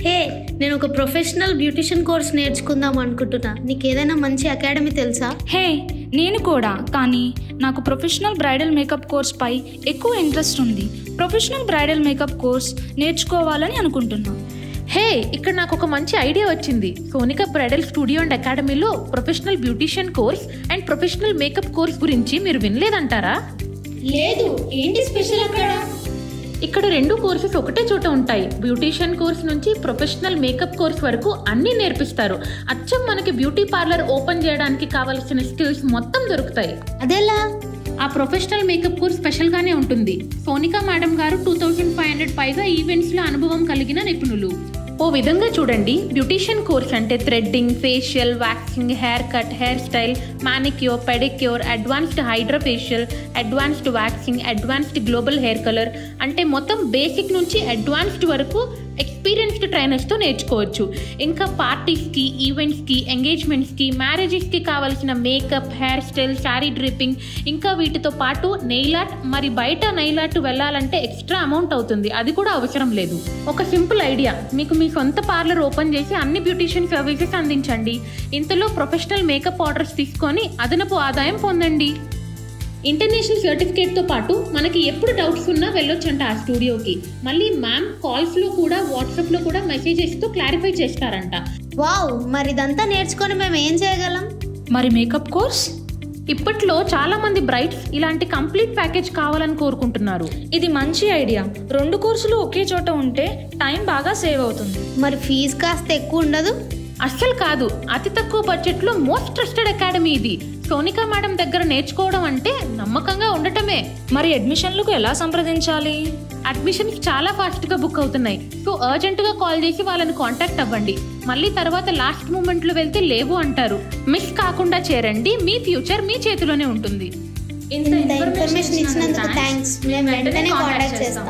హే, నేను ఒక professional beautician course నేర్చుకుందాం అనుకుంటున్నా. నీకు ఏదైనా మంచి అకాడమీ తెలుసా? హే, నేను కూడా. కానీ నాకు ప్రొఫెషనల్ బ్రైడల్ మేకప్ కోర్స్ పై ఎక్కువ ఇంట్రెస్ట్ ఉంది. ప్రొఫెషనల్ బ్రైడల్ మేకప్ కోర్స్ నేర్చుకోవాలని అనుకుంటున్నా. హే, ఇక్కడ నాకు ఒక మంచి ఐడియా వచ్చింది. సోనికా బ్రైడల్ స్టూడియో అండ్ అకాడమీలో professional beautician course and professional makeup course గురించి మీరు వినలేదంటారా? లేదు, ఏంటి స్పెషల్ అక్కడ? ఇక్కడ 2 కోర్సెస్ ఒకటే చోట ఉంటాయి. బ్యూటిషియన్ కోర్స్ నుంచి ప్రొఫెషనల్ మేకప్ కోర్స్ వరకు అన్నీ నేర్పిస్తారు. అచ్చం మనకి బ్యూటీ పార్లర్ ఓపెన్ చేయడానికి కావాల్సిన స్కిల్స్ మొత్తం దొరుకుతాయి. అదెలా? ఆ ప్రొఫెషనల్ మేకప్ కోర్స్ స్పెషల్గానే ఉంటుంది. సోనికా మేడం గారు 2500 పైగా ఈవెంట్స్లో అనుభవం కలిగిన నిపుణులు. ఓ విధంగా చూడండి, బ్యూటిషియన్ కోర్స్ అంటే threading, facial, waxing, hair cut, hair style, manicure, pedicure, advanced hydra facial, advanced waxing, advanced global hair colour అంటే మొత్తం బేసిక్ నుంచి అడ్వాన్స్డ్ వరకు ఎక్స్పీరియన్స్డ్ ట్రైనర్స్తో నేర్చుకోవచ్చు. ఇంకా పార్టీస్కి, ఈవెంట్స్కి, ఎంగేజ్మెంట్స్కి, మ్యారేజెస్కి కావాల్సిన makeup, hair style, sari dripping, ఇంకా వీటితో పాటు నెయిల్ ఆర్ట్. మరి బయట నెయిల్ ఆర్ట్ వెళ్ళాలంటే ఎక్స్ట్రా అమౌంట్ అవుతుంది, అది కూడా అవసరం లేదు. ఒక సింపుల్ ఐడియా, మీకు మీ సొంత పార్లర్ ఓపెన్ చేసి అన్ని బ్యూటిషియన్ సర్వీసెస్ అందించండి. ఇంతలో ప్రొఫెషనల్ మేకప్ ఆర్డర్స్ తీసుకొని అదనపు ఆదాయం పొందండి. ఇంటర్నేషనల్ సర్టిఫికేట్తో పాటు మనకి ఎప్పుడు డౌట్స్ ఉన్నా వెళ్ళొచ్చంట ఆ స్టూడియోకి. మళ్ళీ మ్యామ్ కాల్స్లో కూడా, వాట్సాప్లో కూడా మెసేజెస్తో క్లారిఫై చేస్తారంట. వావ్, మరి ఇదంతా నేర్చుకొని మేము ఏం చేయగలం? మరి మేకప్ కోర్స్? ఇప్పట్లో చాలా మంది బ్రైడ్స్ ఇలాంటి కంప్లీట్ ప్యాకేజ్ కావాలని కోరుకుంటున్నారు. ఇది మంచి ఐడియా. 2 కోర్సులు ఒకే చోట ఉంటే టైం బాగా సేవ్ అవుతుంది. మరి ఫీజు కాస్త ఎక్కువ ఉండదు? అస్సలు కాదు, అతి తక్కువ బడ్జెట్లో మోస్ట్ ట్రస్టెడ్ అకాడమీ ఇది. సోనికా మేడం దగ్గర నేర్చుకోవడం అంటే నమ్మకంగా ఉండటమే. మరి అడ్మిషన్లకు ఎలా సంప్రదించాలి? అడ్మిషన్స్ చాలా ఫాస్ట్గా బుక్ అవుతున్నాయి. సో అర్జెంటుగా కాల్ చేసి వాళ్ళని కాంటాక్ట్ అవ్వండి. మళ్ళీ తర్వాత లాస్ట్ మూమెంట్లో వెళ్తే లేవు అంటారు. మిస్ కాకుండా చేరండి. మీ ఫ్యూచర్ మీ చేతిలోనే ఉంటుంది. ఇంత ఇన్ఫర్మేషన్ ఇచ్చినందుకు థ్యాంక్స్. మేము వెంటనే కాంటాక్ట్ చేస్తాం.